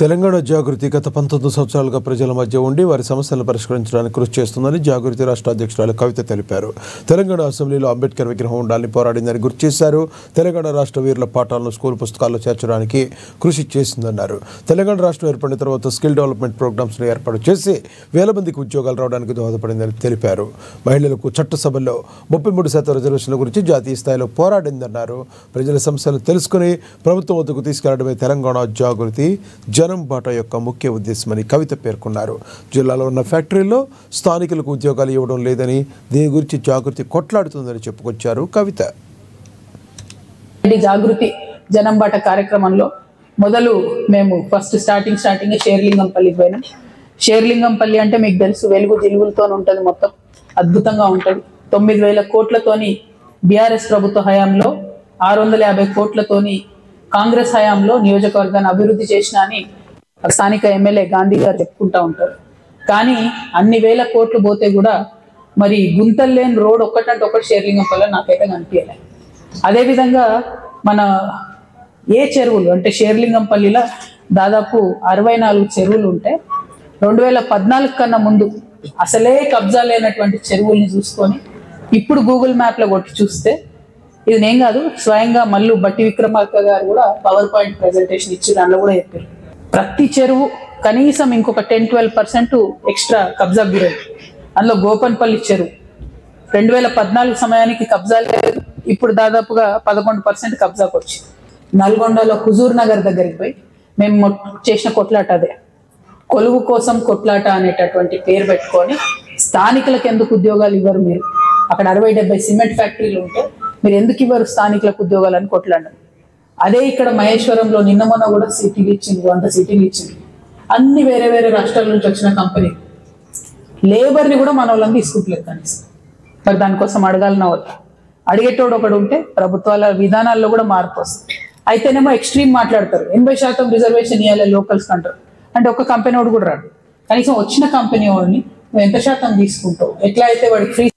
తెలంగాణ జాగృతి గత 19 సంవత్సరాలుగా ప్రజల మధ్య ఉండి వారి సమస్యలను పరిష్కరించడానికి కృషి చేస్తుందని జాగృతి రాష్ట్ర అధ్యక్షురాలు కవిత తెలిపారు. తెలంగాణ అసెంబ్లీలో అంబేద్కర్ విగ్రహం ఉండాలని పోరాడిందని గుర్తు చేశారు. తెలంగాణ రాష్ట్ర వీరుల పాఠాలను స్కూల్ పుస్తకాల్లో చేర్చడానికి కృషి చేసిందన్నారు. తెలంగాణ రాష్ట్రం ఏర్పడిన తర్వాత స్కిల్ డెవలప్మెంట్ ప్రోగ్రామ్స్ను ఏర్పాటు చేసి వేల మందికి ఉద్యోగాలు రావడానికి దోహదపడిందని తెలిపారు. మహిళలకు చట్టసభల్లో 33% రిజర్వేషన్ల గురించి జాతీయ స్థాయిలో పోరాడిందన్నారు. ప్రజల సమస్యలు తెలుసుకుని ప్రభుత్వం వద్దకు తీసుకెళ్లడమే తెలంగాణ జాగృతి జనం బాట యొక్క ముఖ్య ఉద్దేశమని కవిత పేర్కొన్నారు. జిల్లాలో ఉన్న ఫ్యాక్టరీల్లో స్థానికులకు ఉద్యోగాలు ఇవ్వడం లేదని, దీని గురించి జాగృతి కొట్లాడుతుందని చెప్పుకొచ్చారు కవిత. జాగృతి జనం బాట కార్యక్రమంలో మొదలు మేము ఫస్ట్ స్టార్టింగ్ షేర్లింగంపల్లికి పోయినాం. షేర్లింగంపల్లి అంటే మీకు తెలుసు, వెలుగు జిలుగులతో ఉంటుంది, మొత్తం అద్భుతంగా ఉంటుంది. 9,000 కోట్లతోని బీఆర్ఎస్ ప్రభుత్వ హయాంలో 650 కోట్లతోని కాంగ్రెస్ హయాంలో నియోజకవర్గాన్ని అభివృద్ధి చేసిన అని స్థానిక ఎమ్మెల్యే గాంధీ గారు చెప్పుకుంటా ఉంటారు. కానీ అన్ని వేల కోట్లు పోతే కూడా మరి గుంతలు లేని రోడ్ ఒక్కటంటే ఒకటి షేర్లింగంపల్లి నాకైతే కనిపించలే. అదేవిధంగా మన చెరువులు అంటే షేర్లింగంపల్లిలో దాదాపు 64 చెరువులు ఉంటే 2014 కన్నా ముందు అసలే కబ్జా లేనటువంటి చెరువుల్ని చూసుకొని ఇప్పుడు గూగుల్ మ్యాప్లో కొట్టి చూస్తే ఇది నేను కాదు, స్వయంగా మల్లు బట్టి విక్రమార్క గారు కూడా పవర్ పాయింట్ ప్రెజెంటేషన్ ఇచ్చి దానిలో కూడా చెప్పారు. ప్రతి చెరువు కనీసం ఇంకొక 10-12% ఎక్స్ట్రా కబ్జా గురైంది. అందులో గోపన్పల్లి చెరువు 2014 సమయానికి కబ్జా లేదు, ఇప్పుడు దాదాపుగా 11% కబ్జాకు వచ్చింది. నల్గొండలో హుజూర్ నగర్ దగ్గరికి పోయి మేము చేసిన కొట్లాట అదే, కొలువు కోసం కొట్లాట అనేటటువంటి పేరు పెట్టుకొని స్థానికులకు ఎందుకు ఉద్యోగాలు ఇవ్వరు, మీరు అక్కడ 60-70 సిమెంట్ ఫ్యాక్టరీలు ఉంటే మీరు ఎందుకు ఇవ్వరు స్థానికులకు ఉద్యోగాలని కొట్లాడారు. అదే ఇక్కడ మహేశ్వరంలో నిన్న మొన్న కూడా సిటీలు ఇచ్చింది, 100 సిటీలు ఇచ్చింది. అన్ని వేరే వేరే రాష్ట్రాల నుంచి వచ్చిన కంపెనీ లేబర్ని కూడా మన వాళ్ళని తీసుకుంటలేదు కనీసం. మరి దానికోసం అడగాలన్న వాళ్ళు అడిగేటోడు ఒకడు ఉంటే ప్రభుత్వాల విధానాల్లో కూడా మార్పు వస్తుంది. అయితేనేమో ఎక్స్ట్రీమ్ మాట్లాడతారు, 80% రిజర్వేషన్ ఇవ్వాలి లోకల్స్ అంటారు. అంటే ఒక కంపెనీ వాడు కూడా రాడు, కనీసం వచ్చిన కంపెనీ వాడిని నువ్వు ఎంత శాతం తీసుకుంటావు, ఎట్లా అయితే వాడికి ఫ్రీ